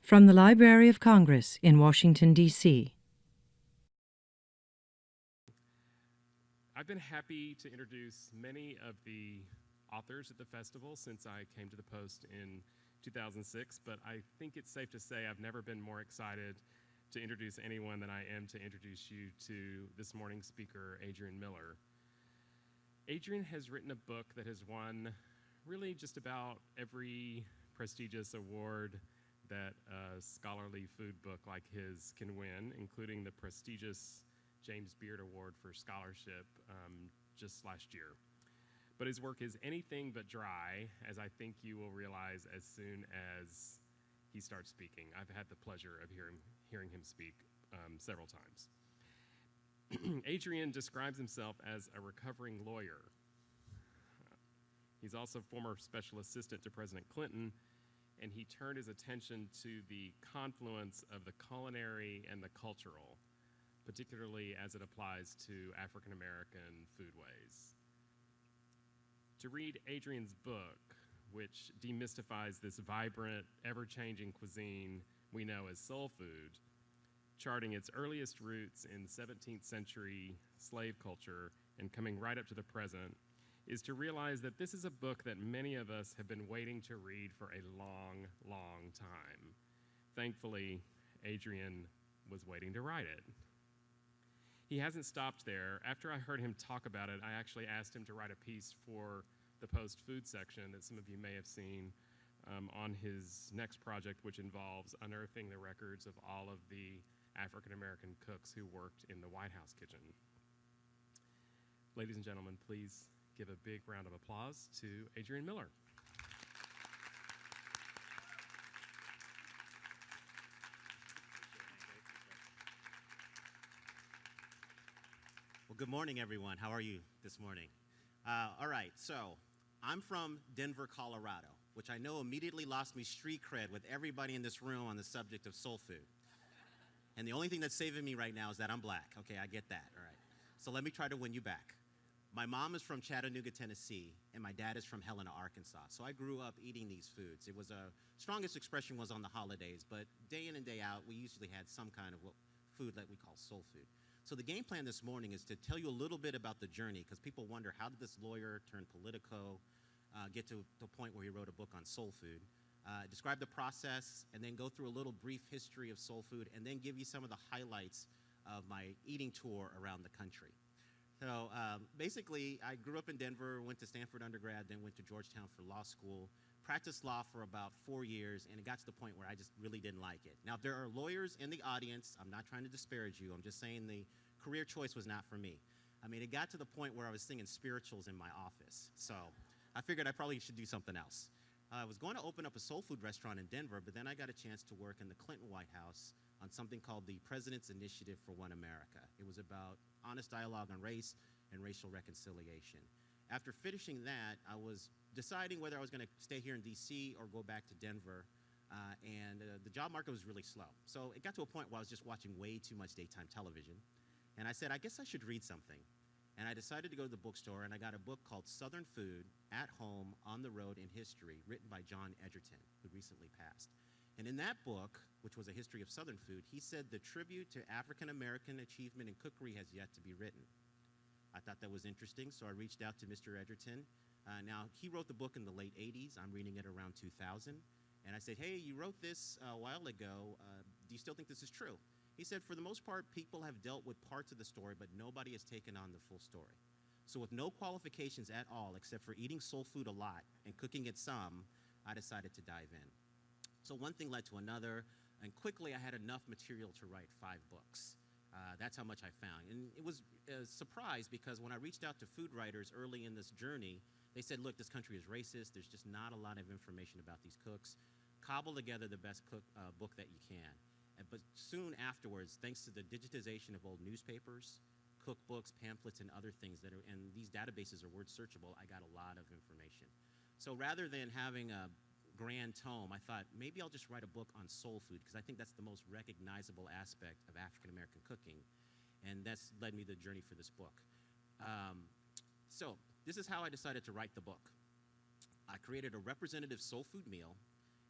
From the Library of Congress in Washington, D.C. I've been happy to introduce many of the authors at the festival since I came to the Post in 2006, but I think it's safe to say I've never been more excited to introduce anyone than I am to introduce you to this morning's speaker, Adrian Miller. Adrian has written a book that has won really just about every prestigious award that a scholarly food book like his can win, including the prestigious James Beard Award for Scholarship just last year. But his work is anything but dry, as I think you will realize as soon as he starts speaking. I've had the pleasure of hearing him speak several times. Adrian describes himself as a recovering lawyer. He's also former special assistant to President Clinton, and he turned his attention to the confluence of the culinary and the cultural, particularly as it applies to African American foodways. To read Adrian's book, which demystifies this vibrant, ever-changing cuisine we know as soul food, charting its earliest roots in 17th century slave culture and coming right up to the present, is to realize that this is a book that many of us have been waiting to read for a long, long time. Thankfully, Adrian was waiting to write it. He hasn't stopped there. After I heard him talk about it, I actually asked him to write a piece for the Post food section that some of you may have seen on his next project, which involves unearthing the records of all of the African American cooks who worked in the White House kitchen. Ladies and gentlemen, please give a big round of applause to Adrian Miller. Well, good morning, everyone. How are you this morning? All right, so I'm from Denver, Colorado, which I know immediately lost me street cred with everybody in this room on the subject of soul food. And the only thing that's saving me right now is that I'm black. Okay, I get that, all right. So let me try to win you back. My mom is from Chattanooga, Tennessee, and my dad is from Helena, Arkansas. So I grew up eating these foods. It was strongest expression was on the holidays, but day in and day out, we usually had some kind of food that we call soul food. So the game plan this morning is to tell you a little bit about the journey, because people wonder, how did this lawyer turn politico get to the point where he wrote a book on soul food? Describe the process, and then go through a little brief history of soul food, and then give you some of the highlights of my eating tour around the country. So basically, I grew up in Denver, went to Stanford undergrad, then went to Georgetown for law school, practiced law for about 4 years, and it got to the point where I just really didn't like it. Now, if there are lawyers in the audience, I'm not trying to disparage you, I'm just saying the career choice was not for me. I mean, it got to the point where I was singing spirituals in my office, so I figured I probably should do something else. I was going to open up a soul food restaurant in Denver, but then I got a chance to work in the Clinton White House on something called the President's Initiative for One America. It was about honest dialogue on race and racial reconciliation. After finishing that, I was deciding whether I was going to stay here in DC or go back to Denver, and the job market was really slow. So it got to a point where I was just watching way too much daytime television, and I said, I guess I should read something. And I decided to go to the bookstore, and I got a book called Southern Food, At Home, On the Road, in History, written by John Edgerton, who recently passed. And in that book, which was a history of Southern food, he said the tribute to African American achievement in cookery has yet to be written. I thought that was interesting, so I reached out to Mr. Edgerton. Now, he wrote the book in the late 80s. I'm reading it around 2000. And I said, hey, you wrote this a while ago. Do you still think this is true? He said, for the most part, people have dealt with parts of the story, but nobody has taken on the full story. So with no qualifications at all, except for eating soul food a lot and cooking it some, I decided to dive in. So one thing led to another, and quickly I had enough material to write 5 books. That's how much I found. And it was a surprise, because when I reached out to food writers early in this journey, they said, look, this country is racist. There's just not a lot of information about these cooks. Cobble together the best book that you can. But soon afterwards, thanks to the digitization of old newspapers, cookbooks, pamphlets, and other things and these databases are word searchable, I got a lot of information. So rather than having a grand tome, I thought maybe I'll just write a book on soul food, because I think that's the most recognizable aspect of African American cooking, and that's led me the journey for this book. So this is how I decided to write the book. I created a representative soul food meal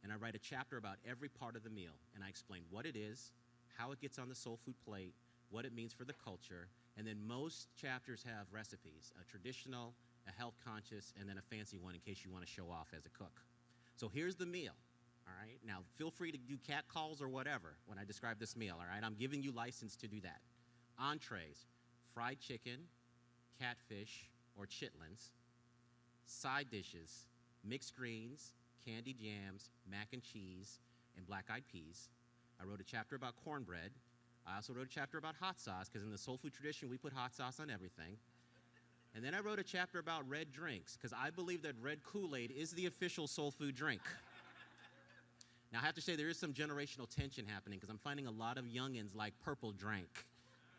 and I write a chapter about every part of the meal, and I explain what it is, how it gets on the soul food plate, what it means for the culture, and then most chapters have recipes, a traditional, a health conscious, and then a fancy one in case you want to show off as a cook. So here's the meal, all right? Now, feel free to do cat calls or whatever when I describe this meal, all right? I'm giving you license to do that. Entrees, fried chicken, catfish, or chitlins. Side dishes, mixed greens, candied yams, mac and cheese, and black-eyed peas. I wrote a chapter about cornbread. I also wrote a chapter about hot sauce, because in the soul food tradition, we put hot sauce on everything. And then I wrote a chapter about red drinks, because I believe that red Kool-Aid is the official soul food drink. Now, I have to say, there is some generational tension happening, because I'm finding a lot of youngins like purple drink.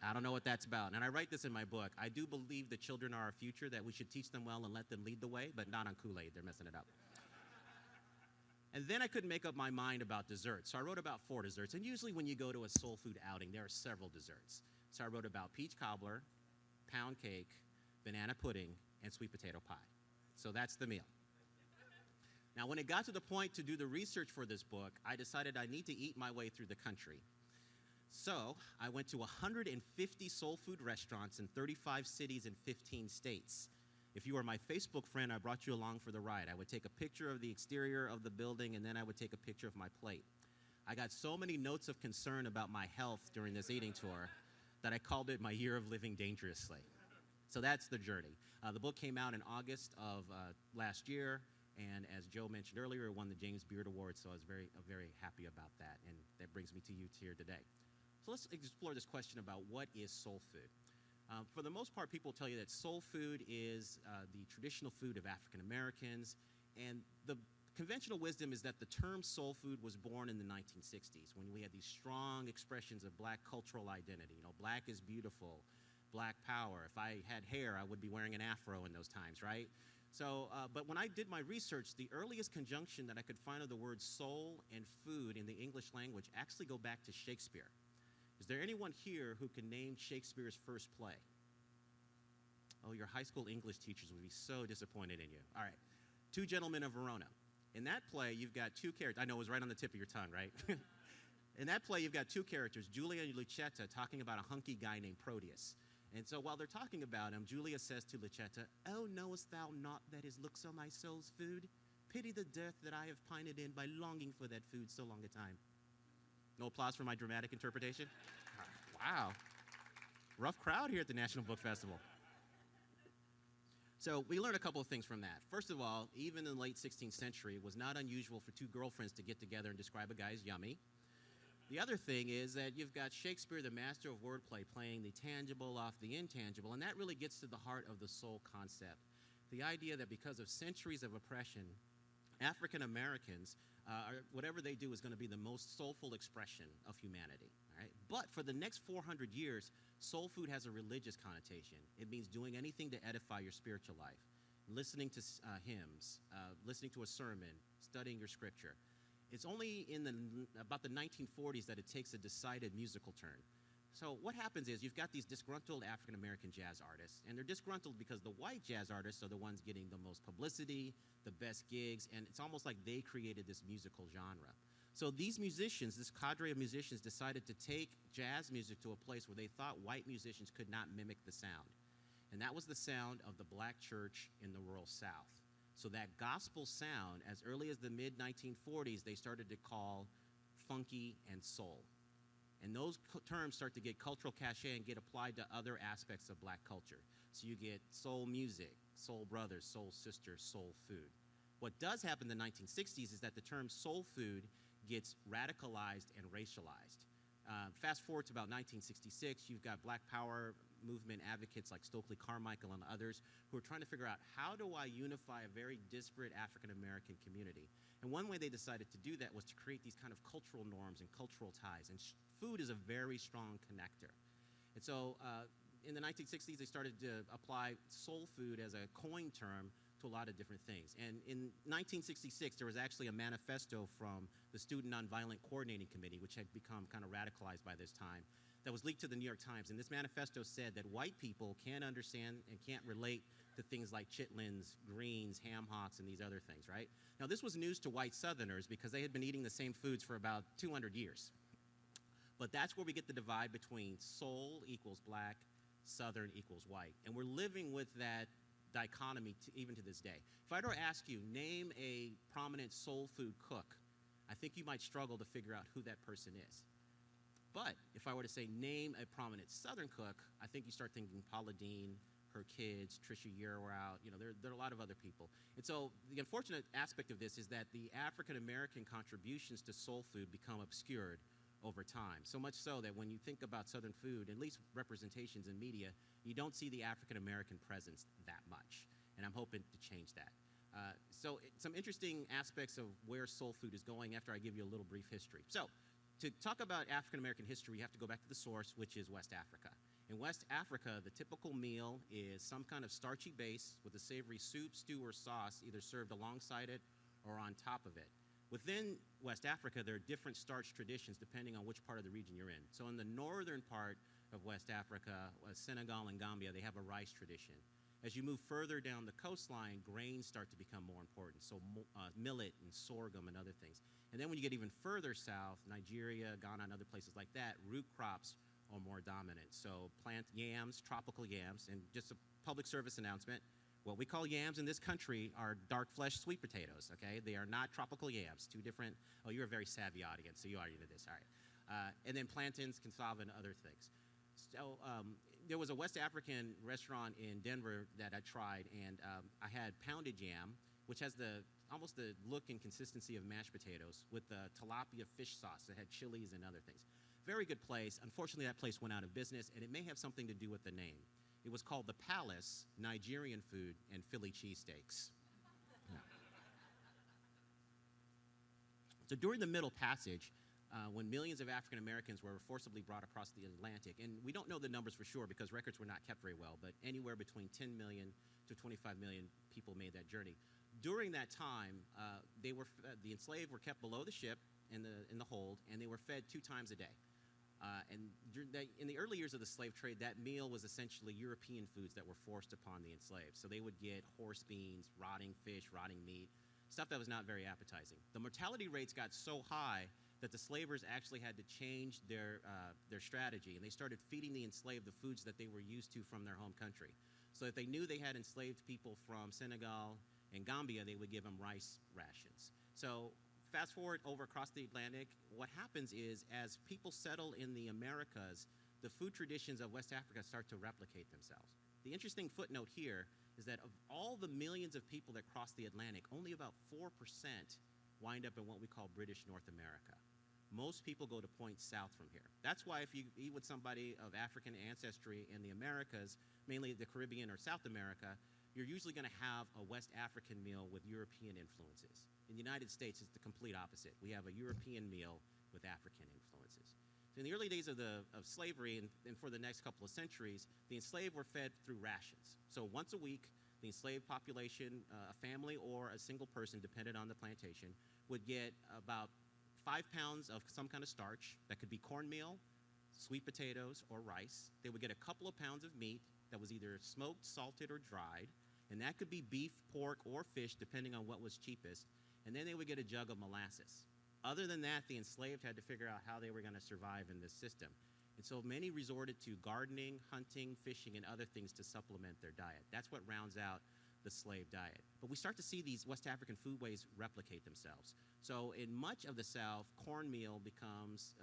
I don't know what that's about. And I write this in my book. I do believe the children are our future, that we should teach them well and let them lead the way, but not on Kool-Aid. They're messing it up. And then I couldn't make up my mind about desserts. So I wrote about 4 desserts. And usually when you go to a soul food outing, there are several desserts. So I wrote about peach cobbler, pound cake, banana pudding, and sweet potato pie. So that's the meal. Now, when it got to the point to do the research for this book, I decided I need to eat my way through the country. So I went to 150 soul food restaurants in 35 cities and 15 states. If you were my Facebook friend, I brought you along for the ride. I would take a picture of the exterior of the building, and then I would take a picture of my plate. I got so many notes of concern about my health during this eating tour that I called it my year of living dangerously. So that's the journey. The book came out in August of last year, and as Joe mentioned earlier, it won the James Beard Award, so I was very happy about that, and that brings me to you here today. So let's explore this question about what is soul food. For the most part, people tell you that soul food is the traditional food of African Americans, and the conventional wisdom is that the term soul food was born in the 1960s when we had these strong expressions of black cultural identity. You know, black is beautiful, black power. If I had hair, I would be wearing an afro in those times, right? So, but when I did my research, the earliest conjunction that I could find of the words soul and food in the English language actually go back to Shakespeare. Is there anyone here who can name Shakespeare's first play? Oh, your high school English teachers would be so disappointed in you. All right. Two Gentlemen of Verona. In that play, you've got 2 characters. I know it was right on the tip of your tongue, right? In that play, you've got 2 characters, Julia and Lucetta, talking about a hunky guy named Proteus. And so while they're talking about him, Julia says to Lucetta, "Oh, knowest thou not that his looks are my soul's food? Pity the dearth that I have pined in by longing for that food so long a time." No applause for my dramatic interpretation? Wow. Rough crowd here at the National Book Festival. So we learned a couple of things from that. First of all, even in the late 16th century, it was not unusual for 2 girlfriends to get together and describe a guy as yummy. The other thing is that you've got Shakespeare, the master of wordplay, playing the tangible off the intangible, and that really gets to the heart of the soul concept. The idea that because of centuries of oppression, African Americans, whatever they do is going to be the most soulful expression of humanity. All right? But for the next 400 years, soul food has a religious connotation. It means doing anything to edify your spiritual life, listening to hymns, listening to a sermon, studying your scripture. It's only in about the 1940s that it takes a decided musical turn. So what happens is you've got these disgruntled African-American jazz artists, and they're disgruntled because the white jazz artists are the ones getting the most publicity, the best gigs, and it's almost like they created this musical genre. So these musicians, this cadre of musicians, decided to take jazz music to a place where they thought white musicians could not mimic the sound. And that was the sound of the black church in the rural South. So that gospel sound, as early as the mid-1940s, they started to call funky and soul. And those terms start to get cultural cachet and get applied to other aspects of black culture. So you get soul music, soul brothers, soul sisters, soul food. What does happen in the 1960s is that the term soul food gets radicalized and racialized. Fast forward to about 1966, you've got Black Power movement advocates like Stokely Carmichael and others who are trying to figure out, how do I unify a very disparate African-American community? And one way they decided to do that was to create these kind of cultural norms and cultural ties. And food is a very strong connector. And so in the 1960s, they started to apply soul food as a coin term to a lot of different things. And in 1966, there was actually a manifesto from the Student Nonviolent Coordinating Committee, which had become kind of radicalized by this time, that was leaked to the New York Times. And this manifesto said that white people can't understand and can't relate to things like chitlins, greens, ham hocks, and these other things, right? Now, this was news to white Southerners because they had been eating the same foods for about 200 years. But that's where we get the divide between soul equals black, Southern equals white. And we're living with that dichotomy even to this day. If I were to ask you, name a prominent soul food cook, I think you might struggle to figure out who that person is. But if I were to say, name a prominent Southern cook, I think you start thinking Paula Deen, her kids, Trisha Yearwood, there are a lot of other people. And so the unfortunate aspect of this is that the African-American contributions to soul food become obscured over time. So much so that when you think about Southern food, at least representations in media, you don't see the African-American presence that much. And I'm hoping to change that. Some interesting aspects of where soul food is going after I give you a little brief history. So to talk about African-American history, you have to go back to the source, which is West Africa. In West Africa, the typical meal is some kind of starchy base with a savory soup, stew, or sauce either served alongside it or on top of it. Within West Africa, there are different starch traditions depending on which part of the region you're in. So in the northern part of West Africa, Senegal and Gambia, they have a rice tradition. As you move further down the coastline, grains start to become more important, so millet and sorghum and other things. And then when you get even further south, Nigeria, Ghana, and other places like that, root crops are more dominant. So plant yams, tropical yams, and just a public service announcement, what we call yams in this country are dark-fleshed sweet potatoes, okay? They are not tropical yams, two different. Oh, you're a very savvy audience, so you already know this, all right. And then plantains, cassava, and other things. So there was a West African restaurant in Denver that I tried, and I had pounded yam, which has almost the look and consistency of mashed potatoes with the tilapia fish sauce that had chilies and other things. Very good place. Unfortunately, that place went out of business, and it may have something to do with the name. It was called The Palace, Nigerian Food, and Philly Cheesesteaks. Yeah. So during the Middle Passage, when millions of African Americans were forcibly brought across the Atlantic, and we don't know the numbers for sure because records were not kept very well, but anywhere between 10 million to 25 million people made that journey. During that time, the enslaved were kept below the ship in the hold, and they were fed 2 times a day. And in the early years of the slave trade, that meal was essentially European foods that were forced upon the enslaved. So they would get horse beans, rotting fish, rotting meat, stuff that was not very appetizing. The mortality rates got so high that the slavers actually had to change their strategy, and they started feeding the enslaved the foods that they were used to from their home country. So if they knew they had enslaved people from Senegal and Gambia, they would give them rice rations. So fast forward over across the Atlantic, what happens is as people settle in the Americas, the food traditions of West Africa start to replicate themselves. The interesting footnote here is that of all the millions of people that cross the Atlantic, only about 4% wind up in what we call British North America. Most people go to points south from here. That's why if you eat with somebody of African ancestry in the Americas, mainly the Caribbean or South America, you're usually going to have a West African meal with European influences. In the United States, it's the complete opposite. We have a European meal with African influences. So in the early days of slavery and for the next couple of centuries, the enslaved were fed through rations. So once a week, the enslaved population, a family or a single person, depended on the plantation, would get about 5 pounds of some kind of starch. That could be cornmeal, sweet potatoes, or rice. They would get a couple of pounds of meat that was either smoked, salted, or dried. And that could be beef, pork, or fish, depending on what was cheapest. And then they would get a jug of molasses. Other than that, the enslaved had to figure out how they were going to survive in this system. And so many resorted to gardening, hunting, fishing, and other things to supplement their diet. That's what rounds out the slave diet. But we start to see these West African foodways replicate themselves. So in much of the South, cornmeal becomes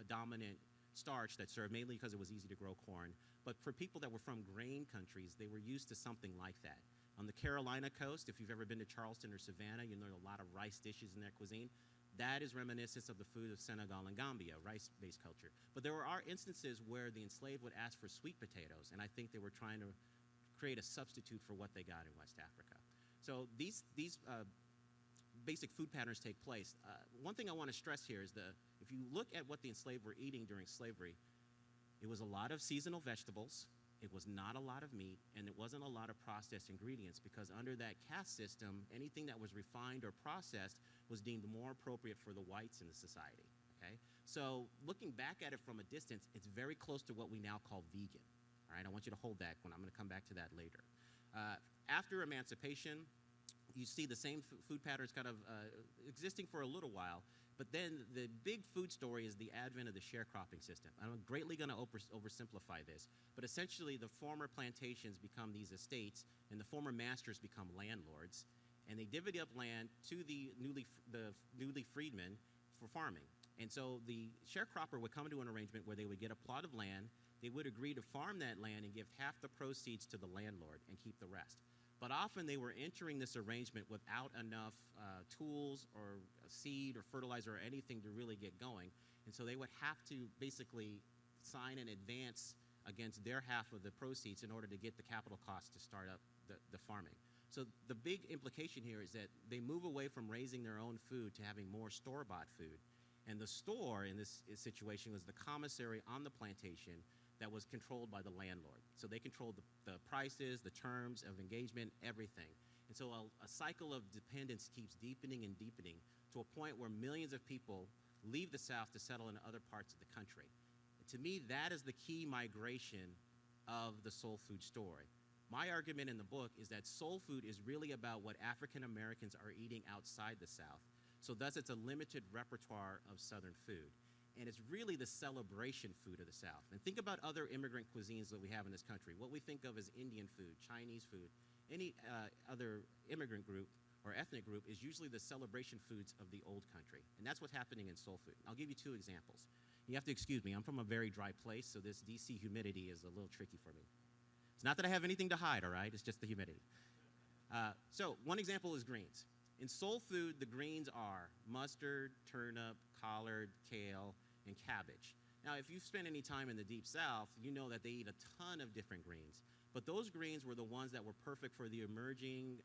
a dominant starch that's served mainly because it was easy to grow corn. But for people that were from grain countries, they were used to something like that. On the Carolina coast, if you've ever been to Charleston or Savannah, you know a lot of rice dishes in their cuisine. That is reminiscent of the food of Senegal and Gambia, rice-based culture. But there are instances where the enslaved would ask for sweet potatoes, and I think they were trying to create a substitute for what they got in West Africa. So these basic food patterns take place. One thing I want to stress here is if you look at what the enslaved were eating during slavery, it was a lot of seasonal vegetables, it was not a lot of meat, and it wasn't a lot of processed ingredients because under that caste system, anything that was refined or processed was deemed more appropriate for the whites in the society. okay? So looking back at it from a distance, it's very close to what we now call vegan, all right? I want you to hold that when I'm gonna come back to that later. After emancipation, you see the same food patterns kind of existing for a little while, but then the big food story is the advent of the sharecropping system. I'm greatly going to oversimplify this, but essentially the former plantations become these estates, and the former masters become landlords, and they divvy up land to the newly freedmen for farming. And so the sharecropper would come to an arrangement where they would get a plot of land, they would agree to farm that land and give half the proceeds to the landlord and keep the rest. But often they were entering this arrangement without enough tools or seed or fertilizer or anything to really get going. And so they would have to basically sign an advance against their half of the proceeds in order to get the capital costs to start up the farming. So the big implication here is that they move away from raising their own food to having more store-bought food. And the store in this situation was the commissary on the plantation that was controlled by the landlord. So they controlled the prices, the terms of engagement, everything. And so a cycle of dependence keeps deepening and deepening to a point where millions of people leave the South to settle in other parts of the country. And to me, that is the key migration of the soul food story. My argument in the book is that soul food is really about what African Americans are eating outside the South. So thus it's a limited repertoire of Southern food. And it's really the celebration food of the South. And think about other immigrant cuisines that we have in this country. What we think of as Indian food, Chinese food, any other immigrant group or ethnic group is usually the celebration foods of the old country. And that's what's happening in soul food. I'll give you two examples. You have to excuse me, I'm from a very dry place, so this DC humidity is a little tricky for me. It's not that I have anything to hide, all right? It's just the humidity. So one example is greens. In soul food, the greens are mustard, turnip, collard, kale, and cabbage. Now, if you've spent any time in the Deep South, you know that they eat a ton of different greens. But those greens were the ones that were perfect for the emerging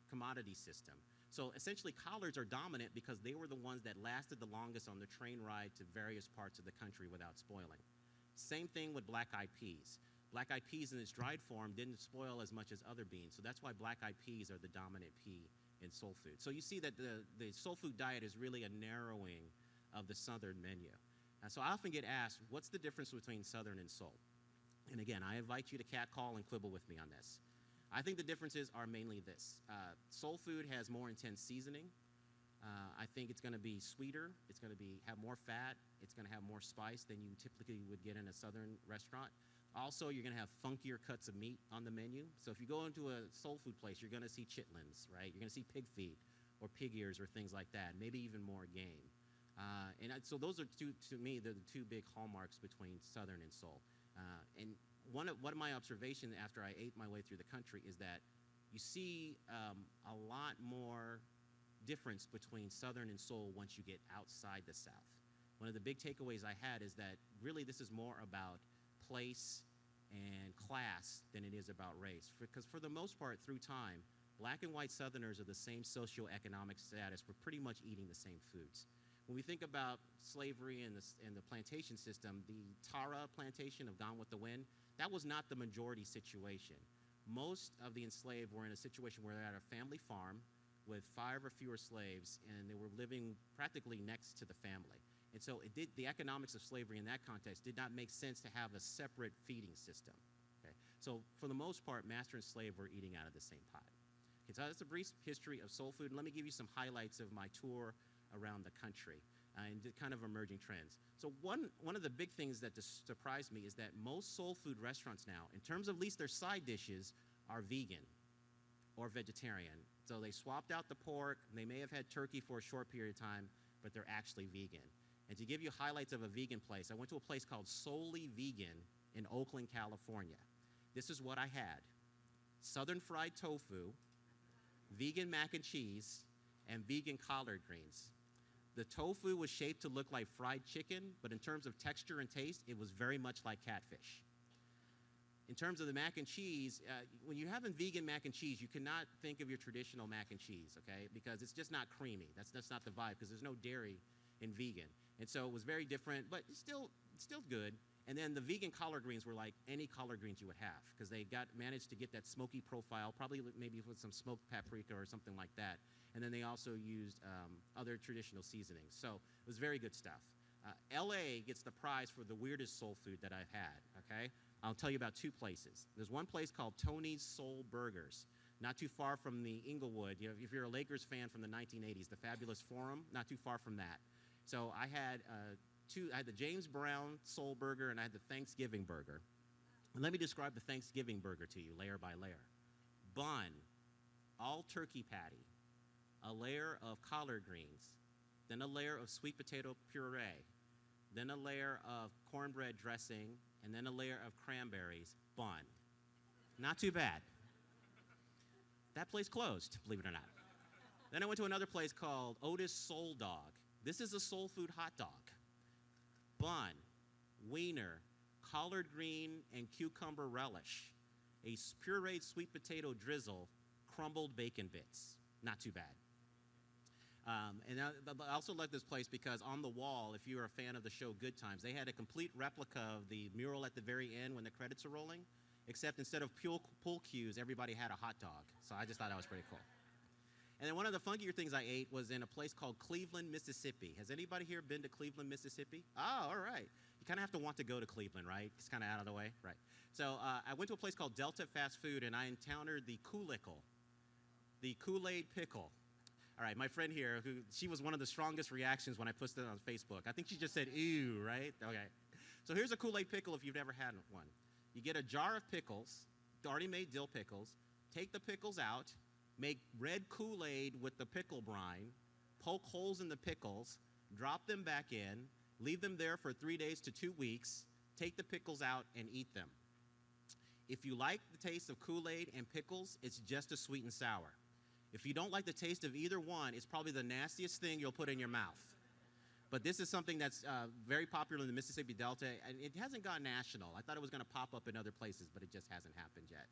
commodity system. So essentially, collards are dominant because they were the ones that lasted the longest on the train ride to various parts of the country without spoiling. Same thing with black-eyed peas. Black-eyed peas in its dried form didn't spoil as much as other beans. So that's why black-eyed peas are the dominant pea in soul food. So you see that the soul food diet is really a narrowing of the Southern menu. So I often get asked, what's the difference between Southern and soul? And again, I invite you to catcall and quibble with me on this. I think the differences are mainly this. Soul food has more intense seasoning. I think it's going to be sweeter. It's going to have more fat. It's going to have more spice than you typically would get in a Southern restaurant. Also, you're going to have funkier cuts of meat on the menu. So if you go into a soul food place, you're going to see chitlins, right? You're going to see pig feet or pig ears or things like that, maybe even more game. So those are, to me, the two big hallmarks between Southern and soul. And one of my observations after I ate my way through the country is that you see a lot more difference between Southern and soul once you get outside the South. One of the big takeaways I had is that really this is more about place and class than it is about race. Because for the most part, through time, black and white Southerners of the same socioeconomic status were pretty much eating the same foods. When we think about slavery and the plantation system, the Tara plantation of Gone with the Wind, that was not the majority situation. Most of the enslaved were in a situation where they had a family farm with 5 or fewer slaves, and they were living practically next to the family. And so the economics of slavery in that context did not make sense to have a separate feeding system. Okay? So for the most part, master and slave were eating out of the same pot. Okay, so that's a brief history of soul food. And let me give you some highlights of my tour around the country and the kind of emerging trends. So one of the big things that surprised me is that most soul food restaurants now, in terms of at least their side dishes, are vegan or vegetarian. So they swapped out the pork. They may have had turkey for a short period of time, but they're actually vegan. And to give you highlights of a vegan place, I went to a place called Solely Vegan in Oakland, California. This is what I had: Southern fried tofu, vegan mac and cheese, and vegan collard greens. The tofu was shaped to look like fried chicken, but in terms of texture and taste, it was very much like catfish. In terms of the mac and cheese, when you're having vegan mac and cheese, you cannot think of your traditional mac and cheese, okay? Because it's just not creamy. That's not the vibe, because there's no dairy in vegan. And so it was very different, but still good. And then the vegan collard greens were like any collard greens you would have, because they managed to get that smoky profile, probably maybe with some smoked paprika or something like that. And then they also used other traditional seasonings. So it was very good stuff. LA gets the prize for the weirdest soul food that I've had, okay? I'll tell you about two places. There's one place called Tony's Soul Burgers, not too far from the Inglewood. You know, if you're a Lakers fan from the 1980s, the Fabulous Forum, not too far from that. So I had I had the James Brown Soul Burger and I had the Thanksgiving Burger. And let me describe the Thanksgiving Burger to you, layer by layer. Bun, all turkey patty, a layer of collard greens, then a layer of sweet potato puree, then a layer of cornbread dressing, and then a layer of cranberries, bun. Not too bad. That place closed, believe it or not. Then I went to another place called Otis Soul Dog. This is a soul food hot dog. Bun, wiener, collard green, and cucumber relish, a pureed sweet potato drizzle, crumbled bacon bits. Not too bad. And I also like this place because on the wall, if you're a fan of the show Good Times, they had a complete replica of the mural at the very end when the credits are rolling, except instead of pool cues, everybody had a hot dog. So I just thought that was pretty cool. And then one of the funkier things I ate was in a place called Cleveland, Mississippi. Has anybody here been to Cleveland, Mississippi? Oh, all right. You kind of have to want to go to Cleveland, right? It's kind of out of the way, right? So I went to a place called Delta Fast Food, and I encountered the Kool-Aid Pickle. All right, my friend here, she was one of the strongest reactions when I posted it on Facebook. I think she just said, ew, right? Okay. So here's a Kool-Aid Pickle if you've never had one. You get a jar of pickles, already made dill pickles, take the pickles out, make red Kool-Aid with the pickle brine, poke holes in the pickles, drop them back in, leave them there for 3 days to 2 weeks, take the pickles out, and eat them. If you like the taste of Kool-Aid and pickles, it's just as sweet and sour. If you don't like the taste of either one, it's probably the nastiest thing you'll put in your mouth. But this is something that's very popular in the Mississippi Delta, and it hasn't gone national. I thought it was going to pop up in other places, but it just hasn't happened yet.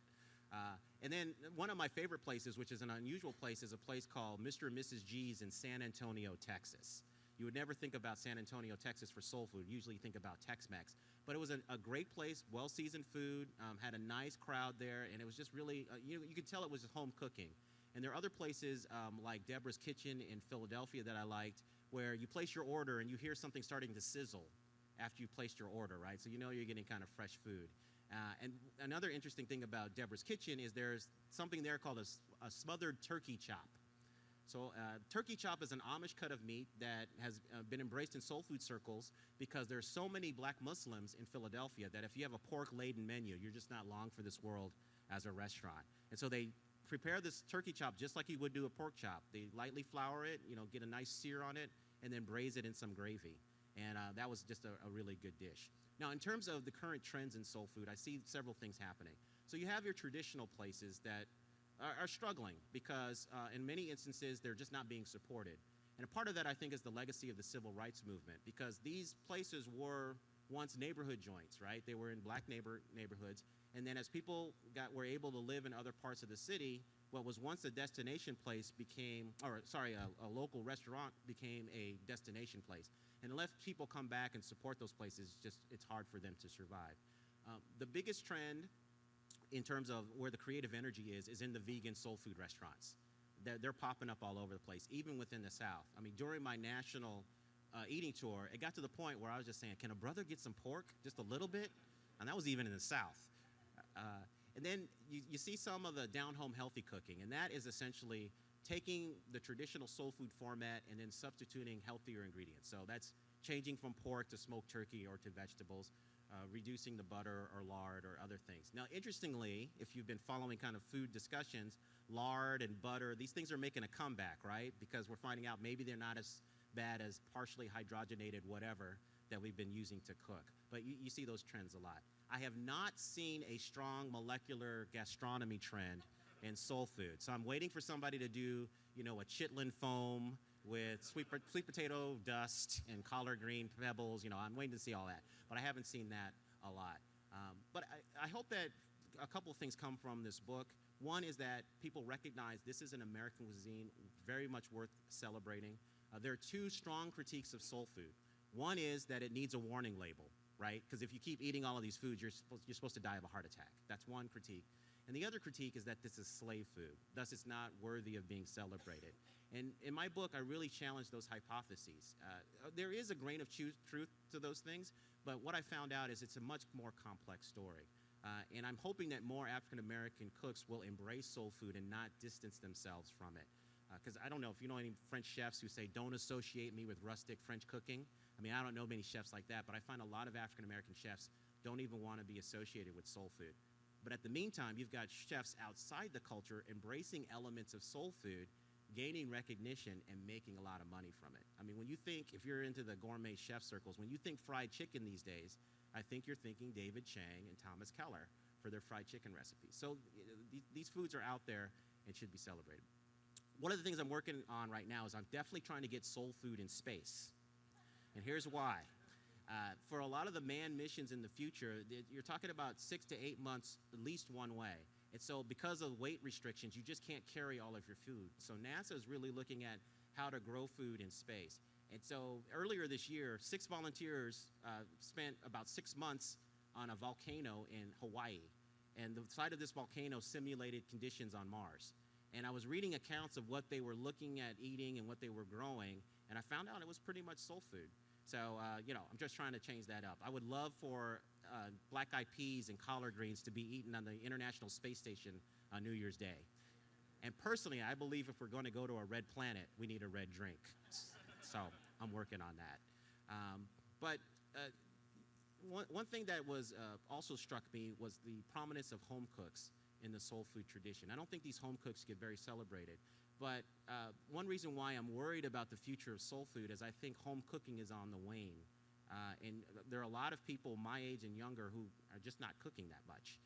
And then one of my favorite places, which is an unusual place, is a place called Mr. and Mrs. G's in San Antonio, Texas. You would never think about San Antonio, Texas for soul food. Usually you think about Tex-Mex. But it was a great place, well-seasoned food, had a nice crowd there, and it was just really, you could tell it was home cooking. And there are other places like Deborah's Kitchen in Philadelphia that I liked, where you place your order and you hear something starting to sizzle after you placed your order, right? So you know you're getting kind of fresh food. And another interesting thing about Deborah's Kitchen is there's something there called a smothered turkey chop. So turkey chop is an Amish cut of meat that has been embraced in soul food circles because there's so many black Muslims in Philadelphia that if you have a pork-laden menu, you're just not long for this world as a restaurant. And so they prepare this turkey chop just like you would do a pork chop. They lightly flour it, get a nice sear on it, and then braise it in some gravy. And that was just a really good dish. Now, in terms of the current trends in soul food, I see several things happening. So you have your traditional places that are struggling because in many instances, they're just not being supported. And a part of that, I think, is the legacy of the civil rights movement because these places were once neighborhood joints, right? They were in black neighborhoods. And then as people were able to live in other parts of the city, what was once a destination place a local restaurant became a destination place. And unless people come back and support those places, it's hard for them to survive. The biggest trend in terms of where the creative energy is in the vegan soul food restaurants. They're popping up all over the place, even within the South. I mean, during my national eating tour, it got to the point where I was just saying, can a brother get some pork, just a little bit? And that was even in the South. And then you see some of the down-home healthy cooking, and that is essentially taking the traditional soul food format and then substituting healthier ingredients. So that's changing from pork to smoked turkey or to vegetables, reducing the butter or lard or other things. Now, interestingly, if you've been following kind of food discussions, lard and butter, these things are making a comeback, right? Because we're finding out maybe they're not as bad as partially hydrogenated whatever that we've been using to cook. But you see those trends a lot. I have not seen a strong molecular gastronomy trend in soul food. So I'm waiting for somebody to do, a chitlin foam with sweet potato dust and collard green pebbles. I'm waiting to see all that. But I haven't seen that a lot. But I hope that a couple of things come from this book. One is that people recognize this is an American cuisine very much worth celebrating. There are two strong critiques of soul food. One is that it needs a warning label, right? Because if you keep eating all of these foods, you're supposed to die of a heart attack. That's one critique. And the other critique is that this is slave food, thus it's not worthy of being celebrated. And in my book, I really challenge those hypotheses. There is a grain of truth to those things, but what I found out is it's a much more complex story. And I'm hoping that more African-American cooks will embrace soul food and not distance themselves from it. Because I don't know if you know any French chefs who say, don't associate me with rustic French cooking. I mean, I don't know many chefs like that, but I find a lot of African-American chefs don't even want to be associated with soul food. But at the meantime, you've got chefs outside the culture embracing elements of soul food, gaining recognition, and making a lot of money from it. I mean, when you think, if you're into the gourmet chef circles, when you think fried chicken these days, I think you're thinking David Chang and Thomas Keller for their fried chicken recipes. So these foods are out there and should be celebrated. One of the things I'm working on right now is I'm definitely trying to get soul food in space. And here's why. For a lot of the manned missions in the future, you're talking about 6 to 8 months, at least one way. And so because of weight restrictions, you just can't carry all of your food. So NASA is really looking at how to grow food in space. And so earlier this year, 6 volunteers spent about 6 months on a volcano in Hawaii. And the site of this volcano simulated conditions on Mars. And I was reading accounts of what they were looking at eating and what they were growing, and I found out it was pretty much soul food. So, I'm just trying to change that up. I would love for black-eyed peas and collard greens to be eaten on the International Space Station on New Year's Day. And personally, I believe if we're going to go to a red planet, we need a red drink. So I'm working on that. One thing that was also struck me was the prominence of home cooks in the soul food tradition. I don't think these home cooks get very celebrated. But one reason why I'm worried about the future of soul food is I think home cooking is on the wane. And there are a lot of people my age and younger who are just not cooking that much.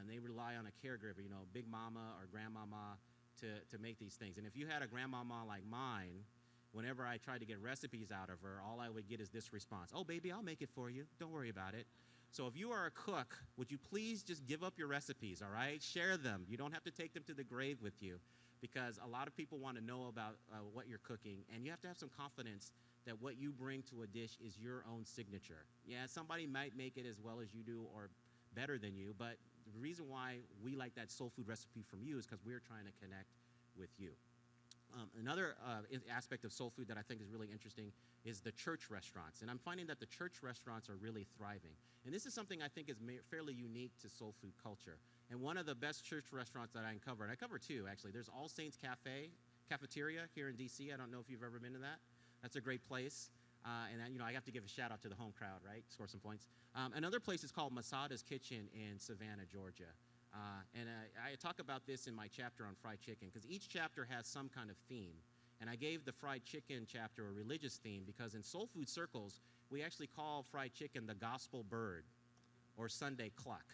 And they rely on a caregiver, big mama or grandmama to make these things. And if you had a grandmama like mine, whenever I tried to get recipes out of her, all I would get is this response: oh, baby, I'll make it for you. Don't worry about it. So if you are a cook, would you please just give up your recipes, all right? Share them. You don't have to take them to the grave with you, because a lot of people want to know about what you're cooking, and you have to have some confidence that what you bring to a dish is your own signature. Yeah, somebody might make it as well as you do or better than you, but the reason why we like that soul food recipe from you is because we're trying to connect with you. Another aspect of soul food that I think is really interesting is the church restaurants. And I'm finding that the church restaurants are really thriving. And this is something I think is fairly unique to soul food culture. And one of the best church restaurants that I uncovered, and I cover two actually, there's All Saints Cafeteria here in DC. I don't know if you've ever been to that. That's a great place. I have to give a shout out to the home crowd, right? Score some points. Another place is called Masada's Kitchen in Savannah, Georgia. I talk about this in my chapter on fried chicken, because each chapter has some kind of theme. And I gave the fried chicken chapter a religious theme because in soul food circles, we actually call fried chicken the gospel bird or Sunday cluck.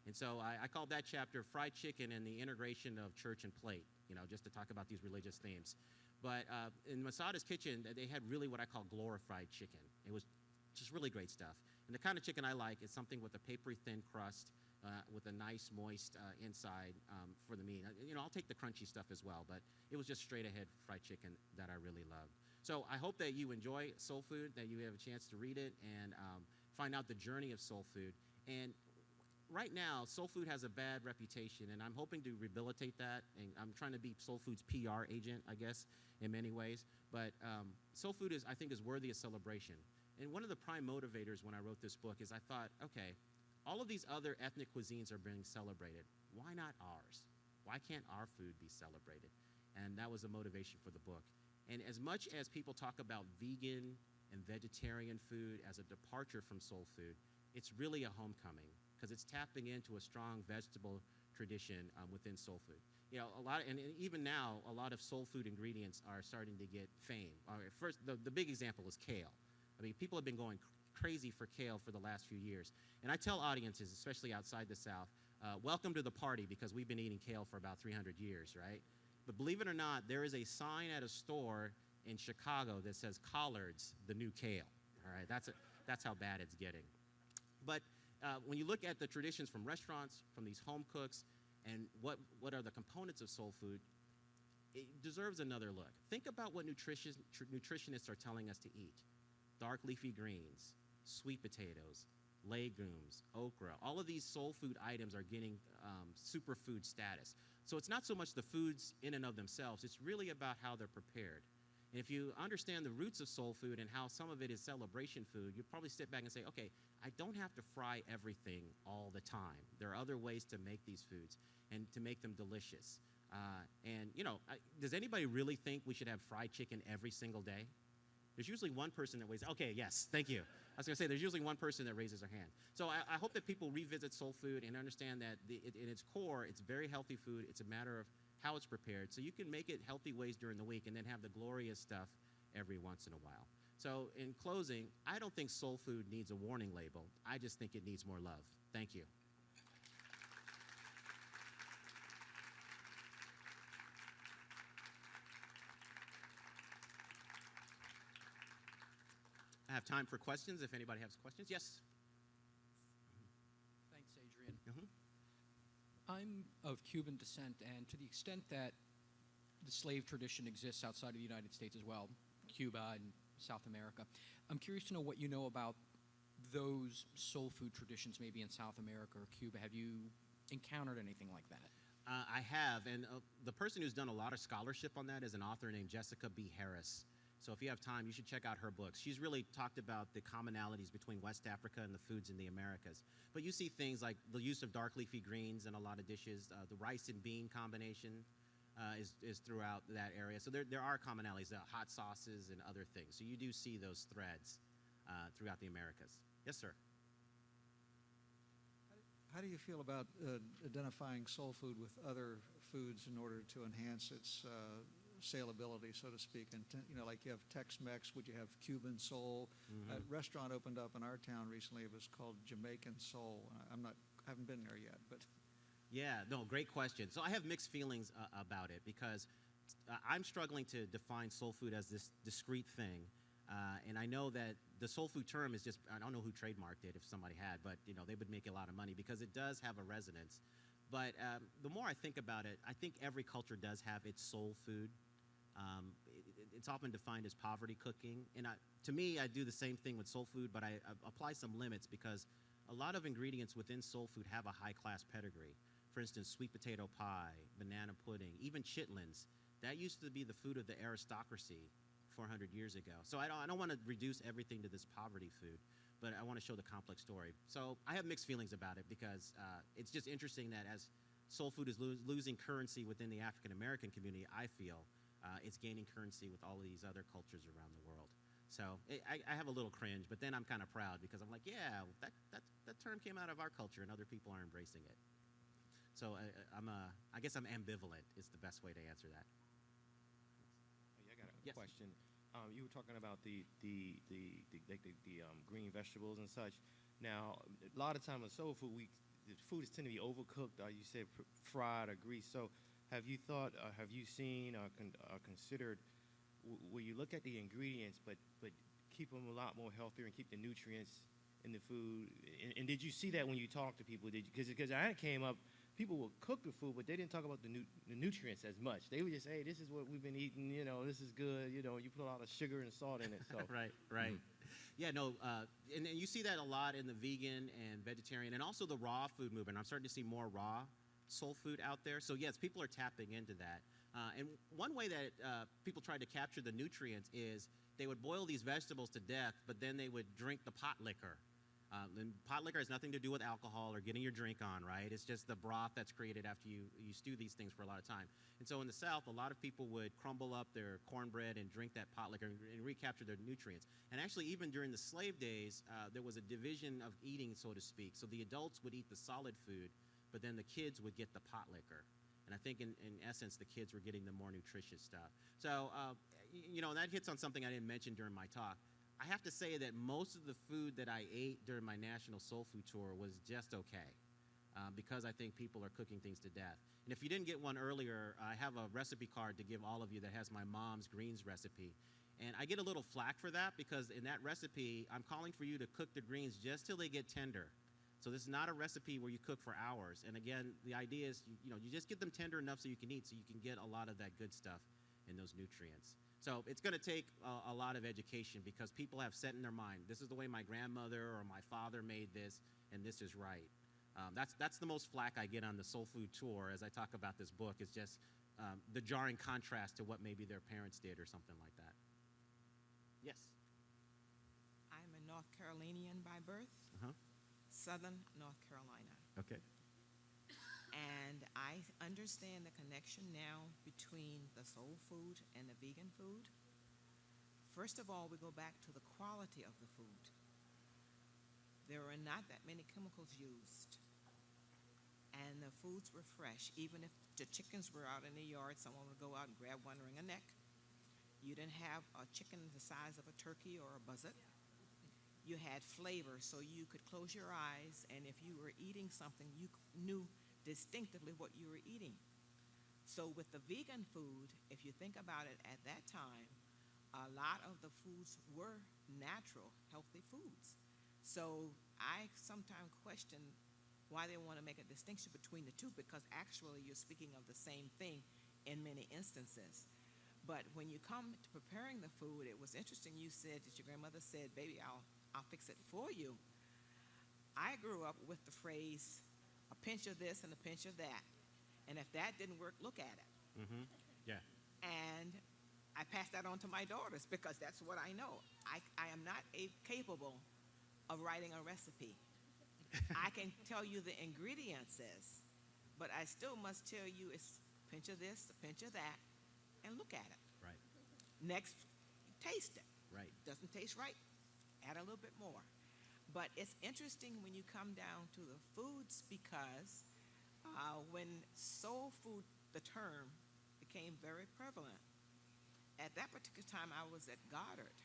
And so I called that chapter Fried Chicken and the Integration of Church and Plate, just to talk about these religious themes. But in Masada's Kitchen, they had really what I call glorified chicken. It was just really great stuff. And the kind of chicken I like is something with a papery thin crust, with a nice moist inside for the meat. I'll take the crunchy stuff as well, but it was just straight ahead fried chicken that I really loved. So I hope that you enjoy soul food, that you have a chance to read it and find out the journey of soul food. And right now, soul food has a bad reputation, and I'm hoping to rehabilitate that. And I'm trying to be soul food's PR agent, I guess, in many ways. But soul food I think is worthy of celebration. And one of the prime motivators when I wrote this book is I thought, okay, all of these other ethnic cuisines are being celebrated. Why not ours? Why can't our food be celebrated? And that was the motivation for the book. And as much as people talk about vegan and vegetarian food as a departure from soul food, it's really a homecoming, because it's tapping into a strong vegetable tradition within soul food. And even now, a lot of soul food ingredients are starting to get fame. First, the big example is kale. I mean, people have been going crazy for kale for the last few years. And I tell audiences, especially outside the South, welcome to the party, because we've been eating kale for about 300 years, right? But believe it or not, there is a sign at a store in Chicago that says collards, the new kale. All right, that's how bad it's getting. But when you look at the traditions from restaurants, from these home cooks, and what are the components of soul food, it deserves another look. Think about what nutritionists are telling us to eat. Dark leafy greens, sweet potatoes, legumes, okra. All of these soul food items are getting superfood status. So it's not so much the foods in and of themselves, it's really about how they're prepared. And if you understand the roots of soul food and how some of it is celebration food, you probably sit back and say, okay, I don't have to fry everything all the time. There are other ways to make these foods and to make them delicious. And, you know, does anybody really think we should have fried chicken every single day? There's usually one person that weighs, okay, yes, thank you. I was going to say, there's usually one person that raises their hand. So I hope that people revisit soul food and understand that in its core, it's very healthy food. It's a matter of how it's prepared. So you can make it healthy ways during the week and then have the glorious stuff every once in a while. So in closing, I don't think soul food needs a warning label. I just think it needs more love. Thank you. I have time for questions if anybody has questions. Yes? Thanks, Adrian. I'm of Cuban descent, and to the extent that the slave tradition exists outside of the United States as well, Cuba and South America, I'm curious to know what you know about those soul food traditions maybe in South America or Cuba. Have you encountered anything like that? I have, and the person who's done a lot of scholarship on that is an author named Jessica B. Harris. So if you have time, you should check out her books. She's really talked about the commonalities between West Africa and the foods in the Americas. But you see things like the use of dark leafy greens in a lot of dishes. The rice and bean combination is throughout that area. So there are commonalities, hot sauces and other things. So you do see those threads throughout the Americas. Yes, sir. How do you feel about identifying soul food with other foods in order to enhance its saleability, so to speak? And you know, like you have Tex-Mex, would you have Cuban soul? A restaurant opened up in our town recently. It was called Jamaican Soul. I haven't been there yet, but yeah, no, great question. So I have mixed feelings about it because I'm struggling to define soul food as this discrete thing. And I know that the soul food term is just, I don't know who trademarked it if somebody had, but you know, they would make a lot of money because it does have a resonance. But the more I think about it, I think every culture does have its soul food. It's often defined as poverty cooking. And to me, I do the same thing with soul food, but I apply some limits because a lot of ingredients within soul food have a high-class pedigree. For instance, sweet potato pie, banana pudding, even chitlins. That used to be the food of the aristocracy 400 years ago. So I don't want to reduce everything to this poverty food, but I want to show the complex story. So I have mixed feelings about it because it's just interesting that as soul food is losing currency within the African-American community, I feel it's gaining currency with all of these other cultures around the world. So I have a little cringe, but then I'm kind of proud because I'm like, yeah, that term came out of our culture and other people are embracing it. So I guess I'm ambivalent is the best way to answer that. I got a question. You were talking about the green vegetables and such. Now, a lot of time with soul food, the food is tend to be overcooked. You said fried or greased. So, have you thought, have you seen or considered, will you look at the ingredients, but keep them a lot more healthier and keep the nutrients in the food? And did you see that when you talk to people? Because I came up, people will cook the food, but they didn't talk about the nutrients as much. They would just say, hey, this is what we've been eating, you know, this is good, you know, you put a lot of sugar and salt in it. So. Right. Yeah, no, and you see that a lot in the vegan and vegetarian and also the raw food movement. I'm starting to see more raw soul food out there. So yes, people are tapping into that. And one way that people tried to capture the nutrients is they would boil these vegetables to death, but then they would drink the pot liquor. And pot liquor has nothing to do with alcohol or getting your drink on, right? It's just the broth that's created after you stew these things for a lot of time. And so in the South, a lot of people would crumble up their cornbread and drink that pot liquor and recapture their nutrients. And actually, even during the slave days, there was a division of eating, so to speak. So the adults would eat the solid food, but then the kids would get the pot liquor. And I think in essence, the kids were getting the more nutritious stuff. So, you know, that hits on something I didn't mention during my talk. I have to say that most of the food that I ate during my National Soul Food Tour was just okay because I think people are cooking things to death. And if you didn't get one earlier, I have a recipe card to give all of you that has my mom's greens recipe. And I get a little flack for that because in that recipe, I'm calling for you to cook the greens just till they get tender. So this is not a recipe where you cook for hours. And again, the idea is, you know, you just get them tender enough so you can eat, so you can get a lot of that good stuff and those nutrients. So it's going to take a lot of education because people have set in their mind, this is the way my grandmother or my father made this, and this is right. That's the most flack I get on the soul food tour as I talk about this book, is just the jarring contrast to what maybe their parents did or something like that. Yes. I'm a North Carolinian by birth, Southern North Carolina. Okay. And I understand the connection now between the soul food and the vegan food. First of all, we go back to the quality of the food. There were not that many chemicals used, and the foods were fresh. Even if the chickens were out in the yard, someone would go out and grab one, wring a neck. You didn't have a chicken the size of a turkey or a buzzard. You had flavor, so you could close your eyes, and if you were eating something, you knew distinctively what you were eating. So with the vegan food, if you think about it at that time, a lot of the foods were natural, healthy foods. So I sometimes question why they want to make a distinction between the two, because actually you're speaking of the same thing in many instances. But when you come to preparing the food, it was interesting you said that your grandmother said, baby, I'll fix it for you. I grew up with the phrase, a pinch of this and a pinch of that. And if that didn't work, look at it. Mm-hmm. Yeah. And I passed that on to my daughters because that's what I know. I am not capable of writing a recipe. I can tell you the ingredients, but I still must tell you it's a pinch of this, a pinch of that, and look at it. Right. Next, taste it. Right. Doesn't taste right, add a little bit more. But it's interesting when you come down to the foods, because when soul food, the term, became very prevalent, at that particular time I was at Goddard.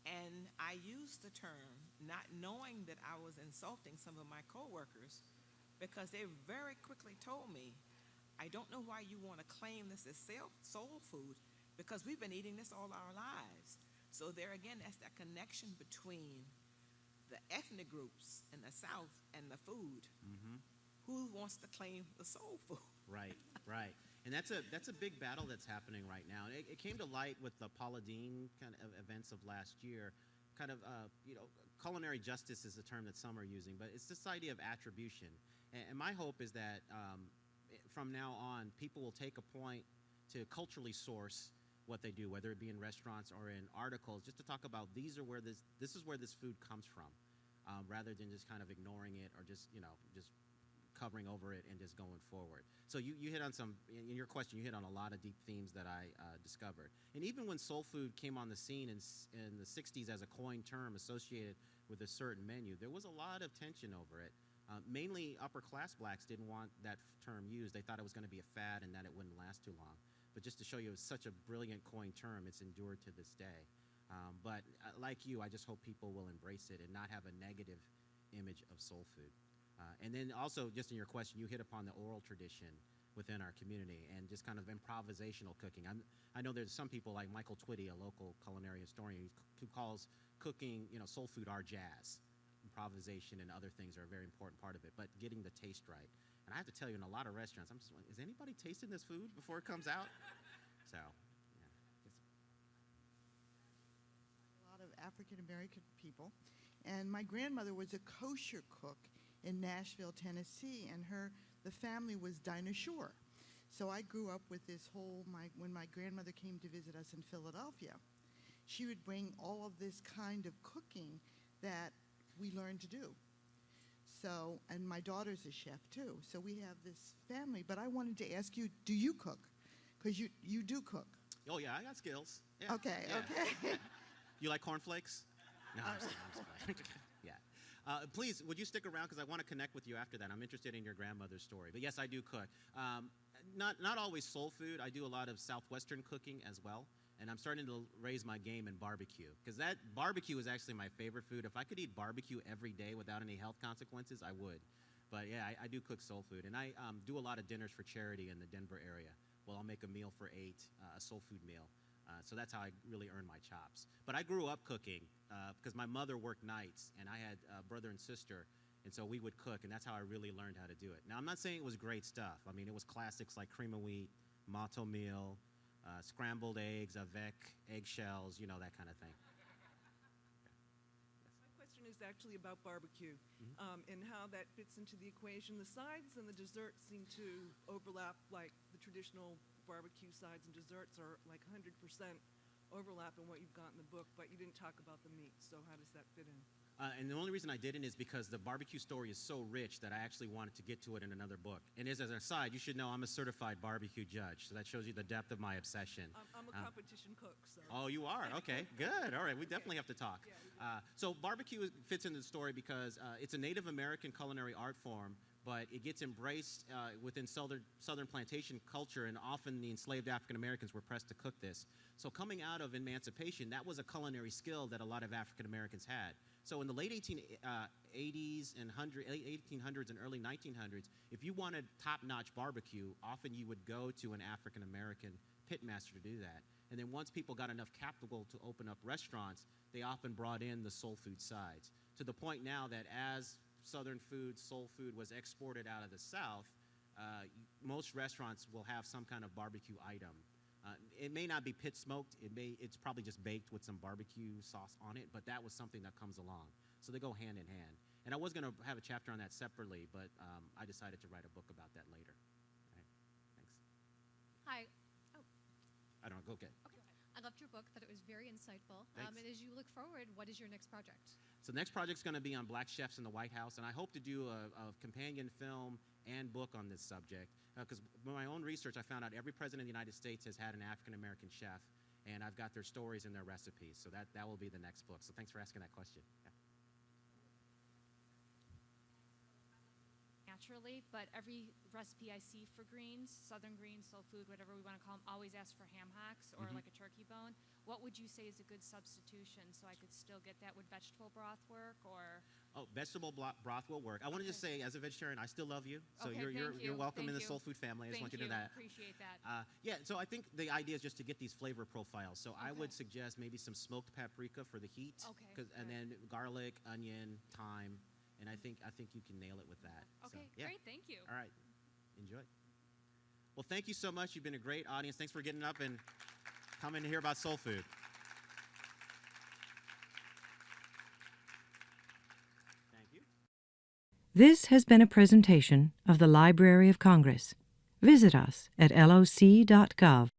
And I used the term not knowing that I was insulting some of my coworkers, because they very quickly told me, I don't know why you want to claim this as soul food, because we've been eating this all our lives. So there again, that's that connection between the ethnic groups in the South and the food. Mm-hmm. Who wants to claim the soul food? Right, right. And that's a big battle that's happening right now. And it came to light with the Paula Deen kind of events of last year. Kind of, culinary justice is the term that some are using, but it's this idea of attribution. And my hope is that from now on, people will take a point to culturally source what they do, whether it be in restaurants or in articles, just to talk about this is where this food comes from, rather than just kind of ignoring it or just covering over it and just going forward. So you hit on in your question, you hit on a lot of deep themes that I discovered. And even when soul food came on the scene in the 60s as a coined term associated with a certain menu, there was a lot of tension over it. Mainly upper class blacks didn't want that term used. They thought it was going to be a fad and that it wouldn't last too long. But just to show you, it's such a brilliant coined term, it's endured to this day. But like you, I just hope people will embrace it and not have a negative image of soul food. And then also, just in your question, you hit upon the oral tradition within our community and just kind of improvisational cooking. I know there's some people like Michael Twitty, a local culinary historian, who calls cooking, soul food our jazz. Improvisation and other things are a very important part of it, but getting the taste right. And I have to tell you, in a lot of restaurants, I'm just wondering, is anybody tasting this food before it comes out? So, yeah. A lot of African American people. And my grandmother was a kosher cook in Nashville, Tennessee, and the family was Dinah Shore. So I grew up with this when my grandmother came to visit us in Philadelphia, she would bring all of this kind of cooking that we learned to do. So, and my daughter's a chef too. So we have this family. But I wanted to ask you, do you cook? Because you do cook. Oh, yeah, I got skills. Yeah. Okay, Yeah. okay. You like cornflakes? No, I'm just kidding. Yeah. Please, would you stick around, because I want to connect with you after that. I'm interested in your grandmother's story. But yes, I do cook. Not always soul food. I do a lot of Southwestern cooking as well. And I'm starting to raise my game in barbecue, because that barbecue is actually my favorite food. If I could eat barbecue every day without any health consequences, I would. But yeah, I do cook soul food. And I do a lot of dinners for charity in the Denver area. Well, I'll make a meal for 8, a soul food meal. So that's how I really earn my chops. But I grew up cooking because my mother worked nights, and I had a brother and sister, and so we would cook, and that's how I really learned how to do it. Now, I'm not saying it was great stuff. I mean, it was classics like cream of wheat, matzo meal, scrambled eggs avec eggshells, you know, that kind of thing. My question is actually about barbecue and how that fits into the equation. The sides and the desserts seem to overlap, like the traditional barbecue sides and desserts are like 100% overlap in what you've got in the book, but you didn't talk about the meat, so how does that fit in? And the only reason I didn't is because the barbecue story is so rich that I actually wanted to get to it in another book. And as an aside, you should know I'm a certified barbecue judge, so that shows you the depth of my obsession. I'm a competition cook, so. Oh, you are? Okay, good. All right, we definitely have to talk. So barbecue fits into the story because it's a Native American culinary art form, but it gets embraced within Southern plantation culture, and often the enslaved African Americans were pressed to cook this. So coming out of emancipation, that was a culinary skill that a lot of African Americans had. So in the late 1880s and late 1800s and early 1900s, if you wanted top-notch barbecue, often you would go to an African American pitmaster to do that. And then once people got enough capital to open up restaurants, they often brought in the soul food sides, to the point now that as Southern food, soul food was exported out of the South, most restaurants will have some kind of barbecue item. It may not be pit smoked, it's probably just baked with some barbecue sauce on it, but that was something that comes along. So they go hand in hand. And I was going to have a chapter on that separately, but I decided to write a book about that later. All right, thanks. Hi. Oh. I don't know, go get it. Okay. I loved your book, thought it was very insightful. Thanks. And as you look forward, what is your next project? So the next project's going to be on black chefs in the White House, and I hope to do a companion film and book on this subject. Because with my own research, I found out every president of the United States has had an African-American chef, and I've got their stories and their recipes. So that will be the next book. So thanks for asking that question. Yeah. Naturally, but every recipe I see for greens, southern greens, soul food, whatever we want to call them, always ask for ham hocks or like a turkey bone. What would you say is a good substitution so I could still get that? Would vegetable broth work or? Oh, vegetable broth will work. I want to just say, as a vegetarian, I still love you. So Okay, you're welcome in the Thank soul you. food family. I just want you to know that. Appreciate that. Yeah, so I think the idea is just to get these flavor profiles. So I would Okay. suggest maybe some smoked paprika for the heat. Okay, And good. then garlic, onion, thyme, and I think you can nail it with that. Okay, So, yeah. great. Thank you. All right. Enjoy. Well, thank you so much. You've been a great audience. Thanks for getting up and coming to hear about soul food. Thank you. This has been a presentation of the Library of Congress. Visit us at loc.gov.